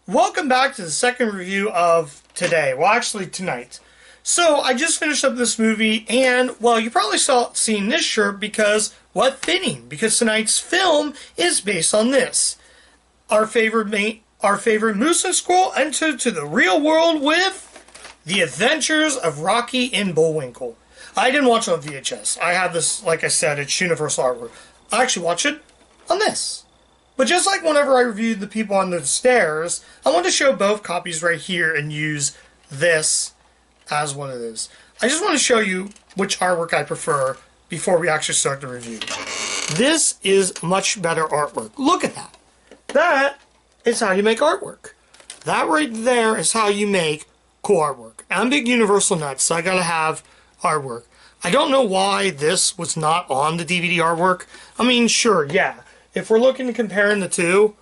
Welcome back to the second review of today. Well, actually tonight. So I just finished up this movie, and well, you probably seen this shirt because what fitting? Because tonight's film is based on this. Our favorite moose and squirrel enter to the real world with The Adventures of Rocky and Bullwinkle. I didn't watch it on VHS. I have this, like I said, it's Universal artwork. I actually watched it on this. But just like whenever I reviewed The People on the Stairs, I want to show both copies right here and use this as what it is. I just want to show you which artwork I prefer before we actually start the review. This is much better artwork. Look at that. That is how you make artwork. That right there is how you make cool artwork. I'm big Universal nuts, so I gotta have artwork. I don't know why this was not on the DVD artwork. I mean, sure, yeah. If we're looking to comparing the two,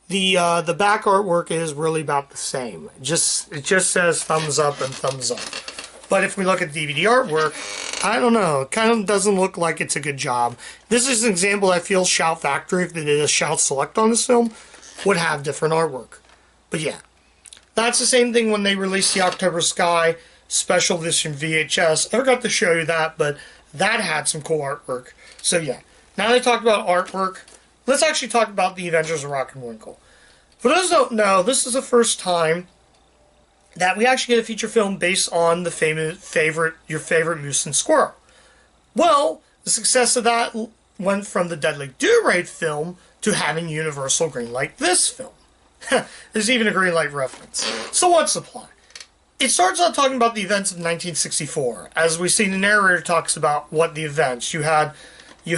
the back artwork is really about the same. It just says thumbs up and thumbs up. But if we look at DVD artwork, I don't know. It kind of doesn't look like it's a good job. This is an example I feel Shout Factory, if they did a Shout Select on this film, would have different artwork. But yeah, that's the same thing when they released the October Sky Special Edition VHS. I forgot to show you that, but that had some cool artwork. So yeah. Now that I talked about artwork, let's actually talk about The Adventures of Rocky and Bullwinkle. For those who don't know, this is the first time that we actually get a feature film based on the your favorite moose and squirrel. Well, the success of that went from the Deadly Do-Right film to having Universal greenlight this film. There's even a greenlight reference. So what's the plot? It starts out talking about the events of 1964. As we see, the narrator talks about what the events. You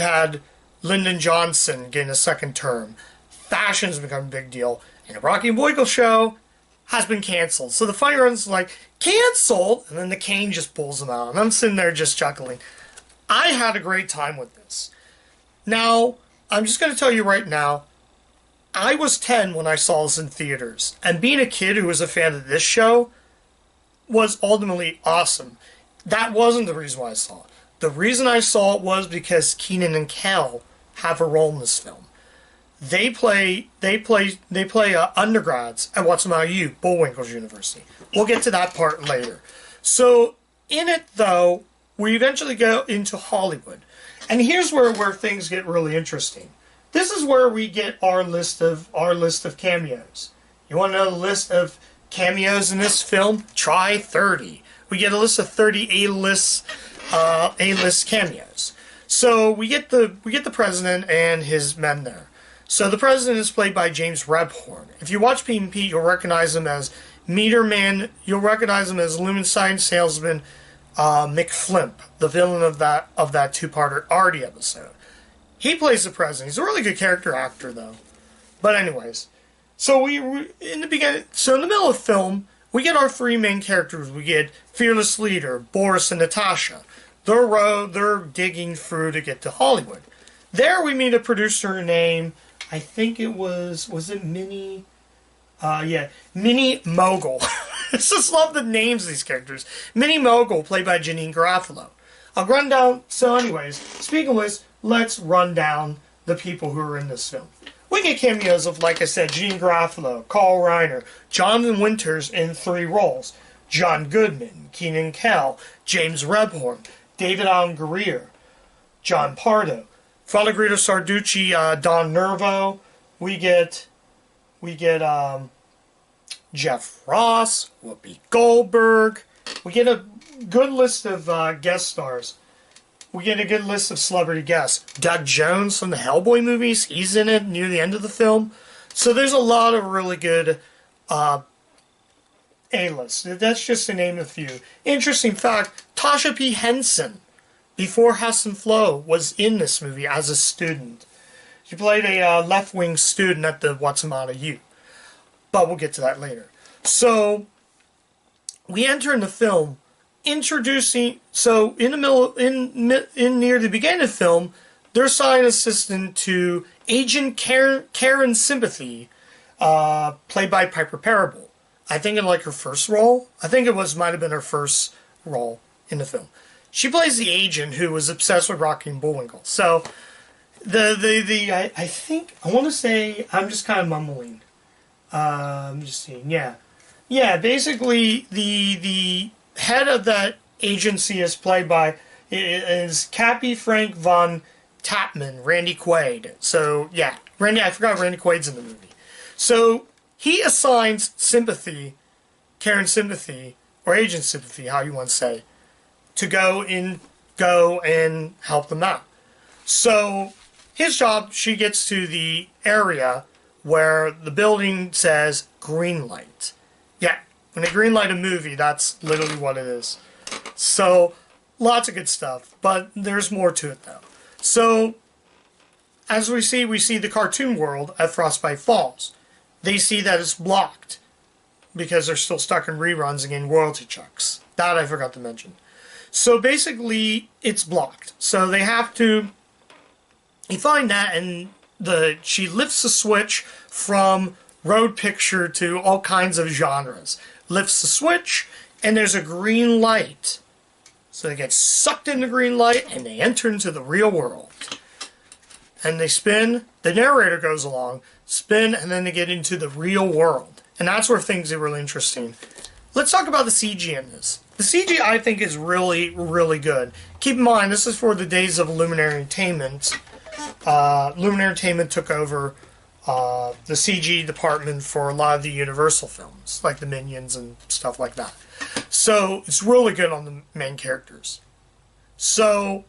had Lyndon Johnson getting a second term. Fashion's become a big deal. And the Rocky and Bullwinkle show has been canceled. So the funny run's like, canceled? And then the cane just pulls them out. And I'm sitting there just chuckling. I had a great time with this. Now, I'm just going to tell you right now, I was 10 when I saw this in theaters. And being a kid who was a fan of this show was ultimately awesome. That wasn't the reason why I saw it. The reason I saw it was because Keenan and Kel have a role in this film. They play undergrads at What's About You, Bullwinkle's University. We'll get to that part later. So in it, though, we eventually go into Hollywood, and here's where things get really interesting. This is where we get our list of cameos. You want to know the list of cameos in this film? Try 30. We get a list of 30 A-list cameos. So we get the president and his men there. So the president is played by James Rebhorn. If you watch Pete and Pete, you'll recognize him as Meter Man. You'll recognize him as Lumen Science salesman McFlimp, the villain of that two-parter Artie episode. He plays the president. He's a really good character actor, though. But anyways, so in the middle of the film, we get our three main characters. We get Fearless Leader, Boris, and Natasha. They're digging through to get to Hollywood. There we meet a producer named, I think it was it Minnie? Minnie Mogul. I just love the names of these characters. Minnie Mogul, played by Janine Garofalo. I'll run down, so anyways, speaking of which, let's run down the people who are in this film. We get cameos of, like I said, Janine Garofalo, Carl Reiner, Jonathan Winters in 3 roles, John Goodman, Keenan Kel, James Rebhorn, David Allen Greer, John Pardo, Father Guido Sarducci, Don Nervo. We get Jeff Ross, Whoopi Goldberg. We get a good list of guest stars. We get a good list of celebrity guests. Doug Jones from the Hellboy movies, he's in it near the end of the film. So there's a lot of really good A-list. That's just to name a few. Interesting fact, Tasha P. Henson, before Hess and Flo, was in this movie as a student. She played a left-wing student at the What's About You. But we'll get to that later. So, we enter in the film introducing, so in the middle, in near the beginning of the film, they're assigned an assistant to Agent Karen Sympathy, played by Piper Parable. I think in like her first role. I think might have been her first role in the film. She plays the agent who was obsessed with Rocky and Bullwinkle. So I think I want to say, I'm just kind of mumbling. I'm just seeing. Yeah, yeah. Basically, the head of that agency is played by is Cappy Frank von Tapman, Randy Quaid. So yeah, Randy. I forgot Randy Quaid's in the movie. So he assigns sympathy, Karen sympathy, or agent sympathy, how you want to say, to go and help them out. So his job, she gets to the area where the building says green light. Yeah, when they green light a movie, that's literally what it is. So lots of good stuff, but there's more to it though. So as we see the cartoon world at Frostbite Falls. They see that it's blocked because they're still stuck in reruns and getting royalty checks. That I forgot to mention. So basically, it's blocked. So they have to. You find that, and she lifts the switch from road picture to all kinds of genres. Lifts the switch, and there's a green light. So they get sucked into green light, and they enter into the real world. And they spin. The narrator goes along, spin, and then they get into the real world. And that's where things are really interesting. Let's talk about the CG in this. The CG, I think, is really, really good. Keep in mind, this is for the days of Luminary Entertainment. Luminary Entertainment took over the CG department for a lot of the Universal films, like the Minions and stuff like that. So it's really good on the main characters. So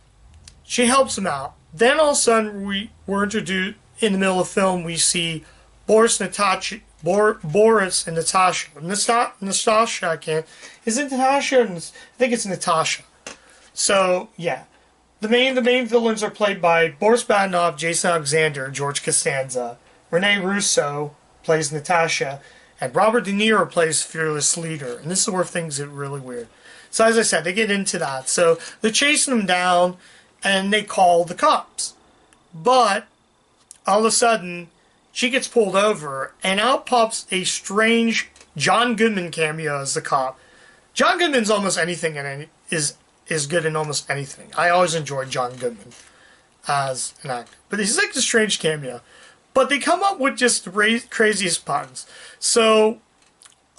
she helps them out. Then all of a sudden, we're introduced, in the middle of the film, we see Boris and Natasha. Natasha, I can't. Is it Natasha? I think it's Natasha. So, yeah. The main villains are played by Boris Badenov, Jason Alexander, George Costanza. Rene Russo plays Natasha. And Robert De Niro plays Fearless Leader. And this is where things get really weird. So, as I said, they get into that. So, they're chasing them down, and they call the cops. But, all of a sudden, she gets pulled over, and out pops a strange John Goodman cameo as the cop. John Goodman's almost anything and is good in almost anything. I always enjoyed John Goodman as an actor. But he's like a strange cameo. But they come up with just the craziest puns. So,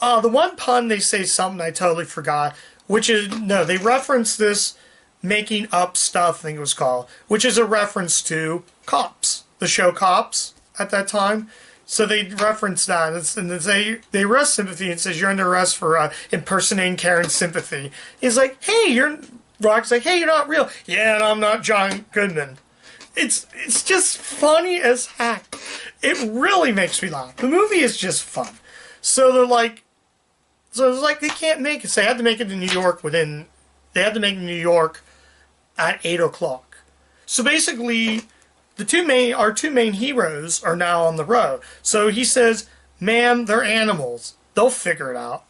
the one pun, they say something I totally forgot, which is, no, they reference this making up stuff, I think it was called, which is a reference to Cops, the show Cops at that time. So they reference that, and they arrest Sympathy and says, you're under arrest for impersonating Karen Sympathy. He's like, hey, Rock's like, hey, you're not real. Yeah, and I'm not John Goodman. It's just funny as heck. It really makes me laugh. The movie is just fun. So they're like, they can't make it. So they had to make it in New York they had to make it in New York at 8 o'clock. So basically, our two main heroes are now on the road. So he says, ma'am, they're animals. They'll figure it out.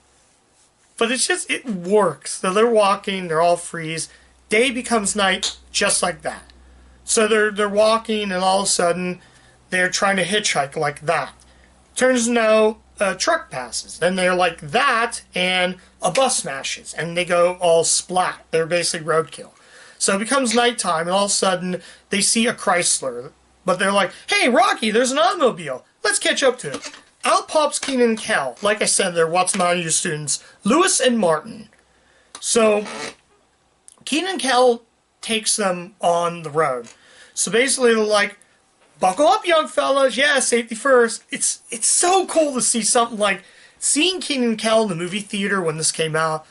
But it works. So they're walking, they're all freeze. Day becomes night just like that. So they're walking, and all of a sudden, they're trying to hitchhike like that. Turns out a truck passes. Then they're like that, and a bus smashes. And they go all splat. They're basically roadkill. So it becomes nighttime, and all of a sudden, they see a Chrysler. But they're like, hey, Rocky, there's an automobile. Let's catch up to it. Out pops Keenan and Kel. Like I said, they're What's My New students, Lewis and Martin. So Keenan and Kel takes them on the road. So basically, they're like, buckle up, young fellas. Yeah, safety first. It's so cool to see something like, seeing Keenan and Kel in the movie theater when this came out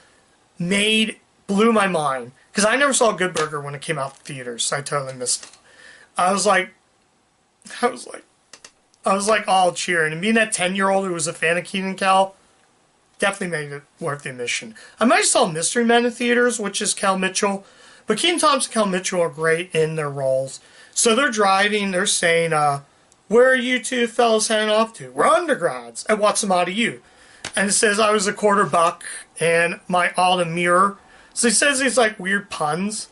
blew my mind. Because I never saw Good Burger when it came out to theaters, so I totally missed it. I was like, all cheering. And being that 10-year-old who was a fan of Keenan and Kel, definitely made it worth the admission. I might have saw Mystery Men in theaters, which is Kel Mitchell. But Kenan Thompson and Kel Mitchell are great in their roles. So they're driving, they're saying, where are you two fellas heading off to? We're undergrads. And what's the matter you? And it says I was a $quarter and my autumn mirror. So he says these like weird puns.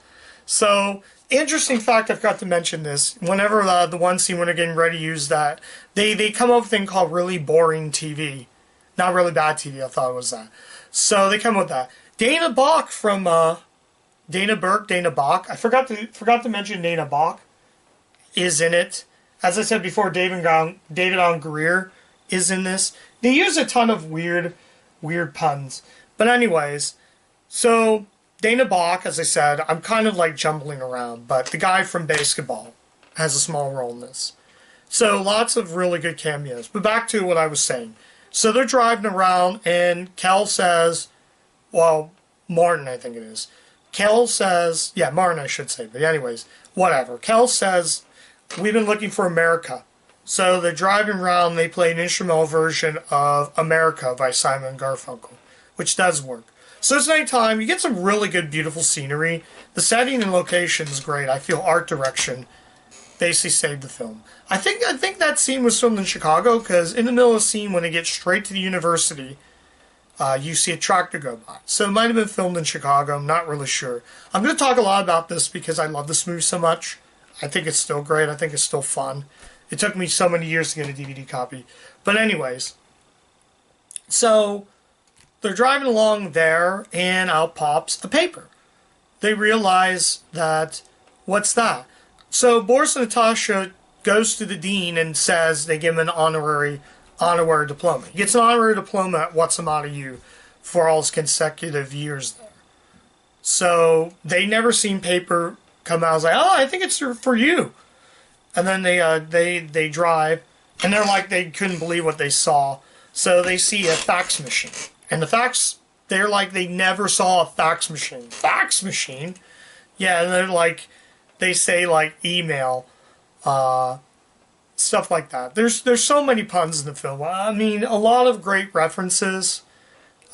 So, interesting fact, I forgot to mention this. Whenever the one scene when they're getting ready to use that, they come up with a thing called really boring TV. Not really bad TV, I thought it was that. So they come up with that. Dana Bach from Dana Bach. I forgot to mention Dana Bach is in it. As I said before, David on Greer is in this. They use a ton of weird puns. But anyways, so Dana Bach, as I said, I'm kind of like jumbling around, but the guy from Basketball has a small role in this. So lots of really good cameos. But back to what I was saying. So they're driving around and Kel says, well, Martin, I think it is. Kel says, yeah, Martin, I should say, but anyways, whatever. Kel says, we've been looking for America. So they're driving around, they play an instrumental version of America by Simon and Garfunkel, which does work. So it's nighttime, you get some really good, beautiful scenery. The setting and location is great. I feel art direction basically saved the film. I think that scene was filmed in Chicago, because in the middle of the scene, when they get straight to the university, you see a tractor go by. So it might have been filmed in Chicago, I'm not really sure. I'm going to talk a lot about this because I love this movie so much. I think it's still great, I think it's still fun. It took me so many years to get a DVD copy. But anyways, so they're driving along there, and out pops a paper. They realize that, what's that? So Boris and Natasha goes to the dean and says they give him an honorary diploma. He gets an honorary diploma at What's the Matter You for all his consecutive years there. So they never seen paper come out. I was like, oh, I think it's for you. And then they drive, and they're like, they couldn't believe what they saw. So they see a fax machine. And the fax, they're like, they never saw a fax machine. Fax machine? Yeah, and they're like, they say like email, stuff like that. There's so many puns in the film. I mean, a lot of great references.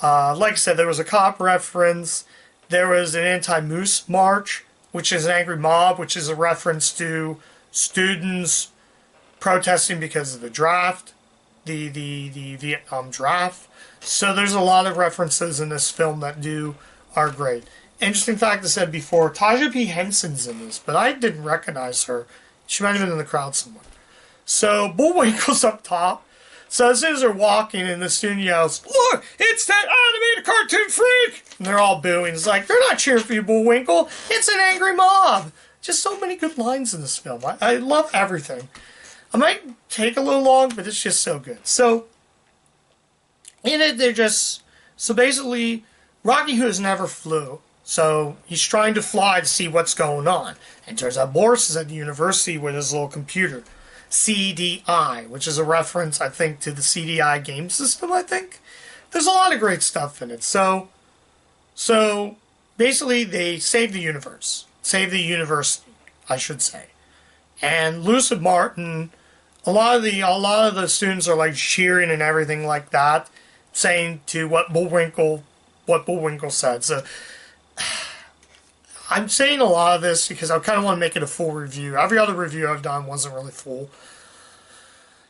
Like I said, there was a cop reference. There was an anti-moose march, which is an angry mob, which is a reference to students protesting because of the draft, the Vietnam draft. So there's a lot of references in this film that are great. Interesting fact I said before, Taja P. Henson's in this, but I didn't recognize her. She might have been in the crowd somewhere. So Bullwinkle's up top. So as soon as they're walking and the student yells, look, it's that animated cartoon freak! And they're all booing. It's like, they're not cheering for you, Bullwinkle. It's an angry mob. Just so many good lines in this film. I love everything. I might take a little long, but it's just so good. So, in it, so basically, Rocky Who Has Never Flew. So, he's trying to fly to see what's going on. And turns out Boris is at the university with his little computer. CDI, which is a reference, I think, to the CDI game system, I think. There's a lot of great stuff in it. So basically, they save the universe. Save the university, I should say. And Lucid Martin, a lot of the students are like cheering and everything like that, saying to what Bullwinkle said. So I'm saying a lot of this because I kind of want to make it a full review. Every other review I've done wasn't really full.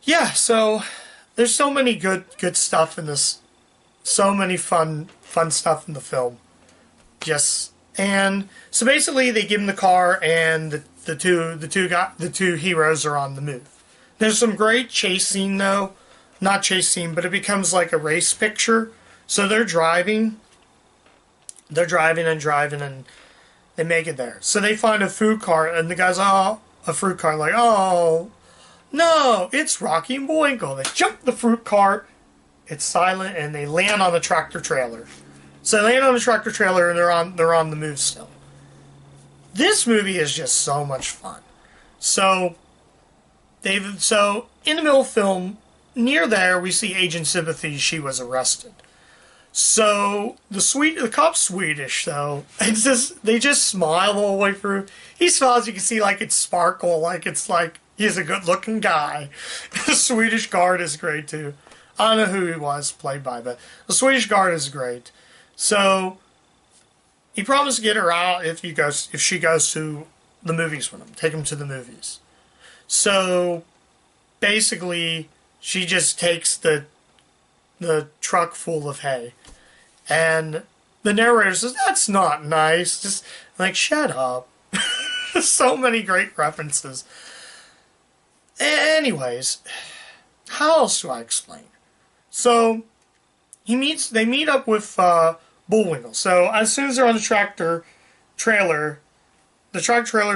Yeah, so there's so many good stuff in this. So many fun stuff in the film. And so basically they give him the car, and the two heroes are on the move. There's some great chase scene though. Not chase scene, but it becomes like a race picture. So they're driving and they make it there. So they find a food cart, and the guy's, a fruit cart, like, oh, no, it's Rocky and Bullwinkle. They jump the fruit cart, it's silent, and they land on the tractor trailer. So they land on the tractor trailer, and they're on the move still. This movie is just so much fun. So in the middle of the film, near there, we see Agent Sympathy. She was arrested. So the cop's Swedish, though. They just smile all the way through. He smiles, you can see like it's sparkle, like it's like he's a good-looking guy. The Swedish guard is great too. I don't know who he was played by, but the Swedish guard is great. So he promised to get her out if she goes to the movies with him, take him to the movies. So basically, she just takes the truck full of hay. And the narrator says, that's not nice. Just like, shut up. So many great references. Anyways, how else do I explain? So they meet up with Bullwinkle. So as soon as they're on the tractor trailer's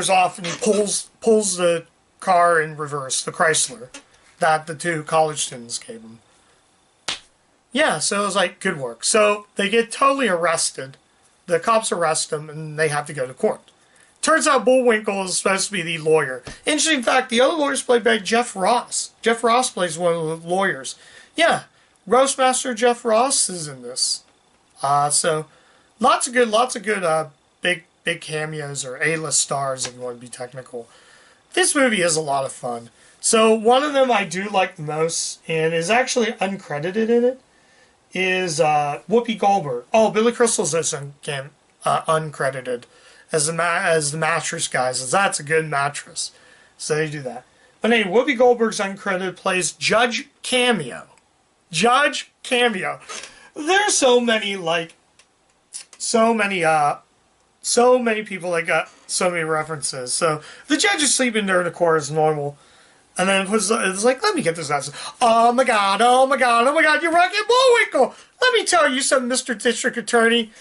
off, and he pulls the car in reverse, the Chrysler. that the two college students gave him. Yeah, so it was like, good work. So they get totally arrested. The cops arrest them, and they have to go to court. Turns out Bullwinkle is supposed to be the lawyer. Interesting fact, the other lawyer is played by Jeff Ross. Jeff Ross plays one of the lawyers. Yeah, Roastmaster Jeff Ross is in this. So lots of good big cameos, or A-list stars if you want to be technical. This movie is a lot of fun. So one of them I do like the most, and is actually uncredited in it, is Whoopi Goldberg. Oh, Billy Crystal's also uncredited as the mattress guys. That's a good mattress. So they do that. But anyway, Whoopi Goldberg's uncredited plays Judge Cameo. Judge Cameo. There's so many people that got so many references. So the judge is sleeping during the court is normal. And then it was like, let me get this out. Oh my God, you're rocking Bullwinkle. Let me tell you something, Mr. District Attorney.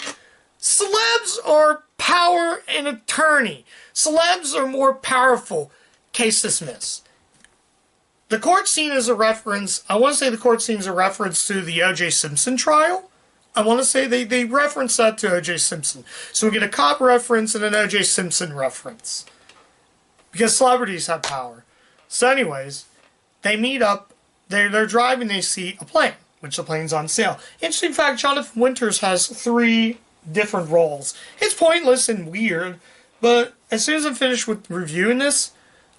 Celebs are power and attorney. Celebs are more powerful. Case dismissed. The court scene is a reference, I want to say the court scene is a reference to the O.J. Simpson trial. I want to say they reference that to O.J. Simpson. So we get a cop reference and an O.J. Simpson reference. Because celebrities have power. So anyways, they meet up, they're driving, they see a plane, which the plane's on sale. Interesting fact, Jonathan Winters has 3 different roles. It's pointless and weird, but as soon as I'm finished with reviewing this,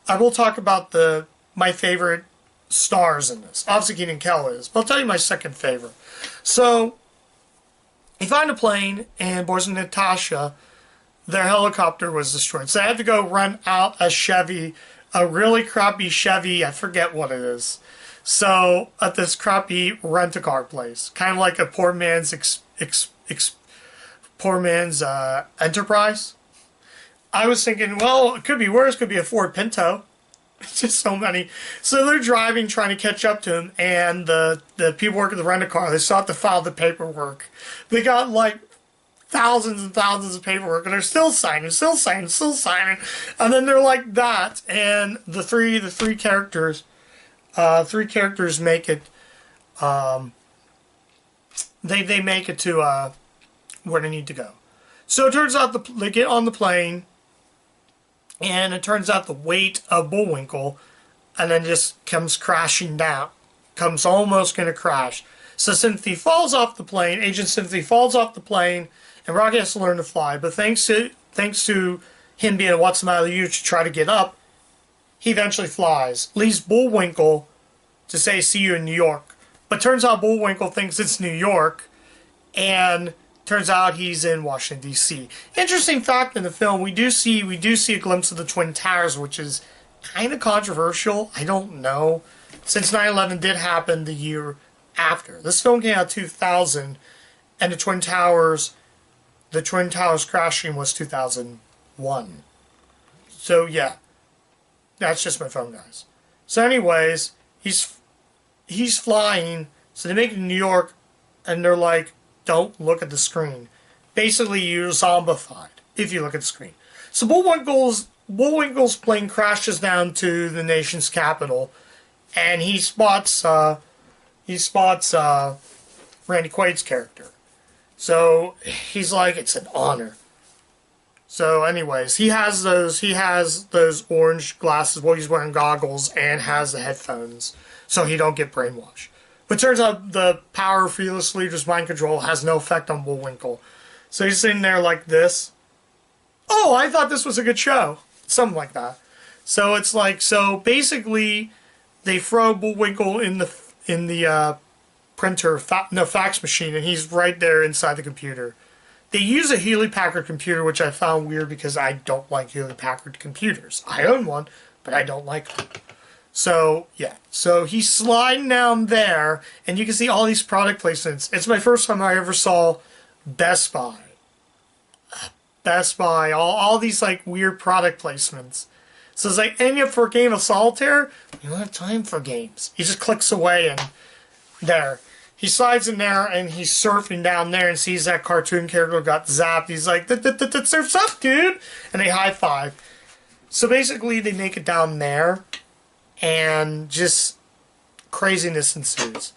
I will talk about my favorite stars in this. Obviously Keenan Kel is, but I'll tell you my second favorite. So, they find a plane, and Boris and Natasha, their helicopter was destroyed. So they had to go rent out a really crappy Chevy, I forget what it is. So, at this crappy rent-a-car place. Kind of like a poor man's Enterprise. I was thinking, well, it could be worse. It could be a Ford Pinto. It's just so many. So they're driving, trying to catch up to him, and the people working the rent-a-car, they still have to file the paperwork. They got like thousands and thousands of paperwork, and they're still signing. And then they're like that, and the three characters make it. They make it to where they need to go. So it turns out they get on the plane, and it turns out the weight of Bullwinkle, and then just comes crashing down, comes almost going to crash. So Cynthia falls off the plane. Agent Cynthia falls off the plane, and Rocky has to learn to fly. But thanks to him being a what's the matter with you to try to get up, he eventually flies. Leaves Bullwinkle to say, see you in New York. But turns out Bullwinkle thinks it's New York, and turns out he's in Washington, D.C. Interesting fact in the film, we do see a glimpse of the Twin Towers, which is kind of controversial. I don't know. Since 9/11 did happen the year after. This film came out 2000, and the Twin Towers crashing was 2001. So yeah, that's just my phone, guys. So anyways, he's flying, so they make it to New York, and they're like, don't look at the screen. Basically, you're zombified if you look at the screen. So Bullwinkle's plane crashes down to the nation's capital, and he spots Randy Quaid's character. So he's like, it's an honor. So anyways, he has those orange glasses. Well, he's wearing goggles and has the headphones, so he don't get brainwashed. But turns out the power of Fearless Leader's mind control has no effect on Bullwinkle. So he's sitting there like this. Oh, I thought this was a good show. Something like that. So it's like, so basically, they throw Bullwinkle in the fax machine, and he's right there inside the computer. They use a Hewlett-Packard computer, which I found weird because I don't like Hewlett-Packard computers. I own one, but I don't like them. So, yeah. So, he's sliding down there, and you can see all these product placements. It's my first time I ever saw Best Buy. All these, like, weird product placements. So, it's like, and for a game of solitaire, you don't have time for games. He just clicks away, and there. He slides in there, and he's surfing down there, and sees that cartoon character got zapped. He's like, surf's up, dude! And they high-five. So, basically, they make it down there. And just craziness ensues.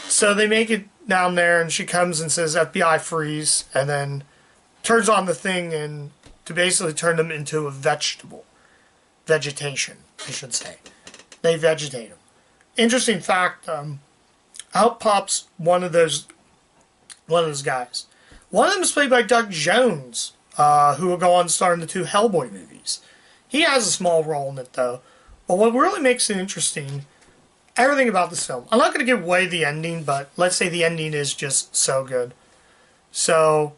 So they make it down there, and she comes and says, FBI freeze, and then turns on the thing and to basically turn them into a vegetation, I should say. They vegetate them. Interesting fact, out pops one of those guys. One of them is played by Doug Jones, who will go on to star in the 2 Hellboy movies. He has a small role in it, though. But what really makes it interesting, everything about this film. I'm not going to give away the ending, but let's say the ending is just so good. So,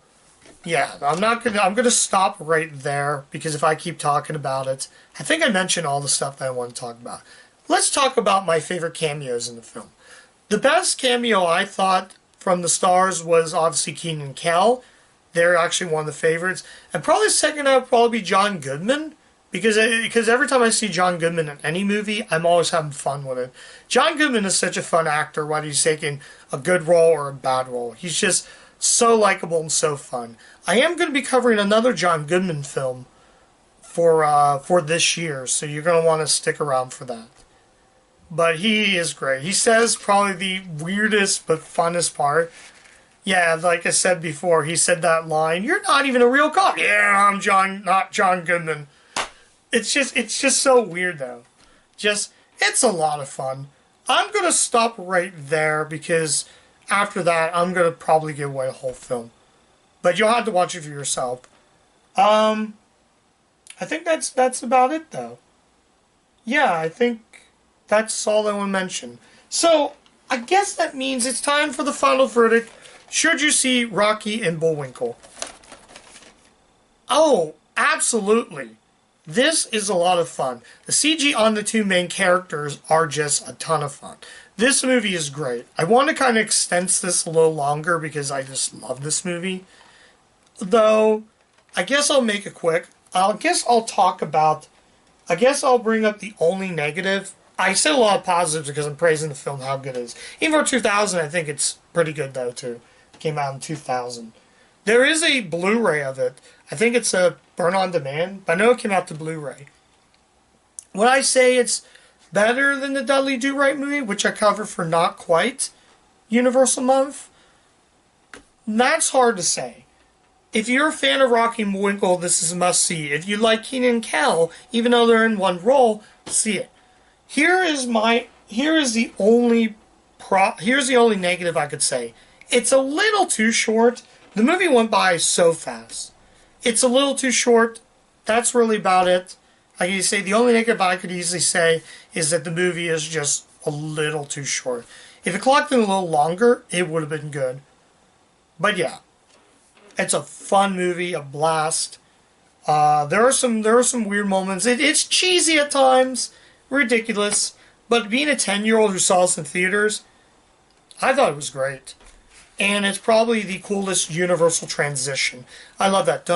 yeah, I'm going to stop right there, because if I keep talking about it, I think I mentioned all the stuff that I want to talk about. Let's talk about my favorite cameos in the film. The best cameo, I thought, from the stars was obviously Kenan and Kel. They're actually one of the favorites. And probably second would probably be John Goodman, because every time I see John Goodman in any movie, I'm always having fun with it. John Goodman is such a fun actor, whether he's taking a good role or a bad role. He's just so likable and so fun. I am going to be covering another John Goodman film for this year, so you're going to want to stick around for that. But he is great. He says probably the weirdest but funnest part. Yeah, like I said before, he said that line, "You're not even a real cop." "Yeah, I'm not John Goodman." It's just so weird, though. It's a lot of fun. I'm going to stop right there, because after that, I'm going to probably give away the whole film. But you'll have to watch it for yourself. I think that's about it, though. Yeah, I think that's all I want to mention. So, I guess that means it's time for the final verdict. Should you see Rocky and Bullwinkle? Oh, absolutely. This is a lot of fun. The CG on the 2 main characters are just a ton of fun. This movie is great. I want to kind of extend this a little longer because I just love this movie. Though, I guess I'll make it quick. I'll bring up the only negative. I said a lot of positives because I'm praising the film, how good it is. Even for 2000, I think it's pretty good, though, too. It came out in 2000. There is a Blu-ray of it. I think it's a burn on demand, but I know it came out to Blu-ray. Would I say it's better than the Dudley Do-Right movie, which I covered for Not Quite Universal Month? That's hard to say. If you're a fan of Rocky and Bullwinkle, this is a must-see. If you like Kenan and Kel, even though they're in one role, see it. Here's the only negative I could say. It's a little too short. The movie went by so fast. It's a little too short. That's really about it. Like you say, the only negative I could easily say is that the movie is just a little too short. If it clocked in a little longer, it would have been good. But yeah, it's a fun movie, a blast. There are some weird moments. It's cheesy at times, ridiculous. But being a 10-year-old who saw this in theaters, I thought it was great. And it's probably the coolest Universal transition. I love that.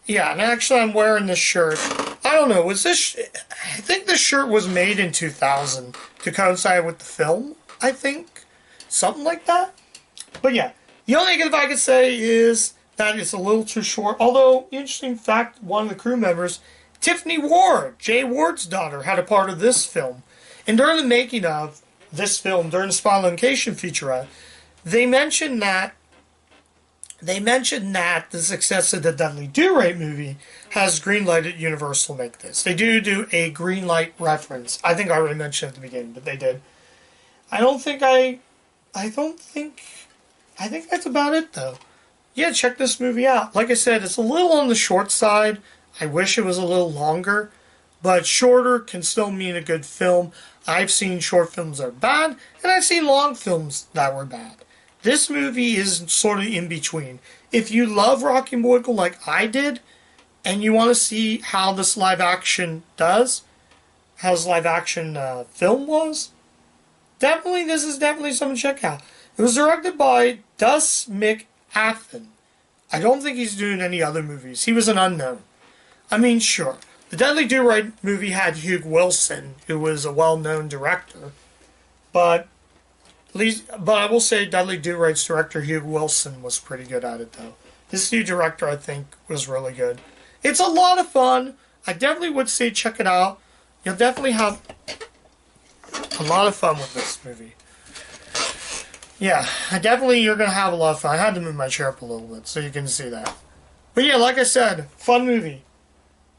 Yeah, and actually I'm wearing this shirt. I don't know, I think this shirt was made in 2000 to coincide with the film, I think. Something like that. But yeah, the only negative I could say is that it's a little too short. Although, interesting fact, one of the crew members, Tiffany Ward, Jay Ward's daughter, had a part of this film. And during the making of this film, during the Spot Location featurette, they mentioned that the success of the Dudley Do-Right movie has greenlighted Universal to make this. They do a green light reference. I think I already mentioned at the beginning, but they did. I think that's about it, though. Yeah, check this movie out. Like I said, it's a little on the short side. I wish it was a little longer, but shorter can still mean a good film. I've seen short films that are bad, and I've seen long films that were bad. This movie is sort of in between. If you love Rocky and Bullwinkle like I did, and you want to see how this live action does, how this live action film was, this is definitely something to check out. It was directed by Dus McAthen. I don't think he's doing any other movies. He was an unknown. I mean, sure. The Dudley Do-Right movie had Hugh Wilson, who was a well-known director. But I will say Dudley Do-Right's director, Hugh Wilson, was pretty good at it, though. This new director, I think, was really good. It's a lot of fun. I definitely would say check it out. You'll definitely have a lot of fun with this movie. Yeah, you're going to have a lot of fun. I had to move my chair up a little bit so you can see that. But yeah, like I said, fun movie.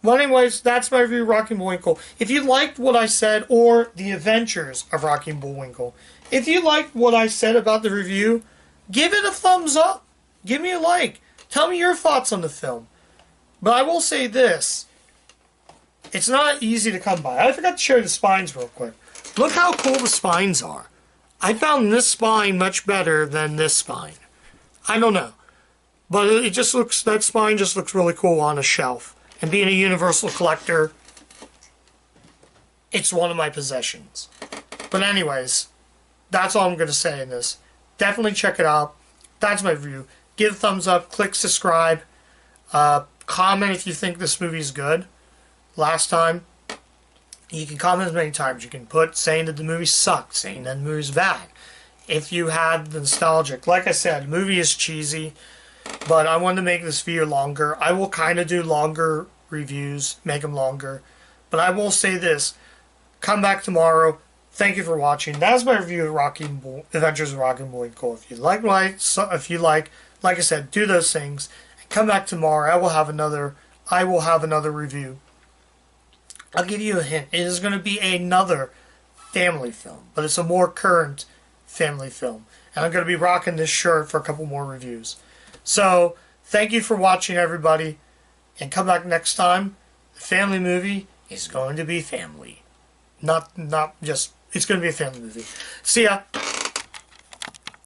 Well, anyways, that's my review of Rocky and Bullwinkle. If you liked what I said, or The Adventures of Rocky and Bullwinkle, if you liked what I said about the review, give it a thumbs up. Give me a like. Tell me your thoughts on the film. But I will say this. It's not easy to come by. I forgot to show you the spines real quick. Look how cool the spines are. I found this spine much better than this spine. I don't know. But it just looks, that spine just looks really cool on a shelf. And being a universal collector, it's one of my possessions. But anyways, that's all I'm going to say in this. Definitely check it out. That's my review. Give a thumbs up. Click subscribe. Comment if you think this movie is good. Last time, you can comment as many times. You can put saying that the movie sucked, saying that the movie's bad. If you had the nostalgic. Like I said, the movie is cheesy, but I wanted to make this video longer. I will kind of do longer reviews, make them longer. But I will say this. Come back tomorrow. Thank you for watching. That's my review of Adventures of Rocky and Bullwinkle. If you like, like I said, do those things. And come back tomorrow. I will have another review. I'll give you a hint. It is going to be another family film, but it's a more current family film. And I'm going to be rocking this shirt for a couple more reviews. So, thank you for watching, everybody. And come back next time. The family movie is going to be family. Not just, it's going to be a family movie. See ya.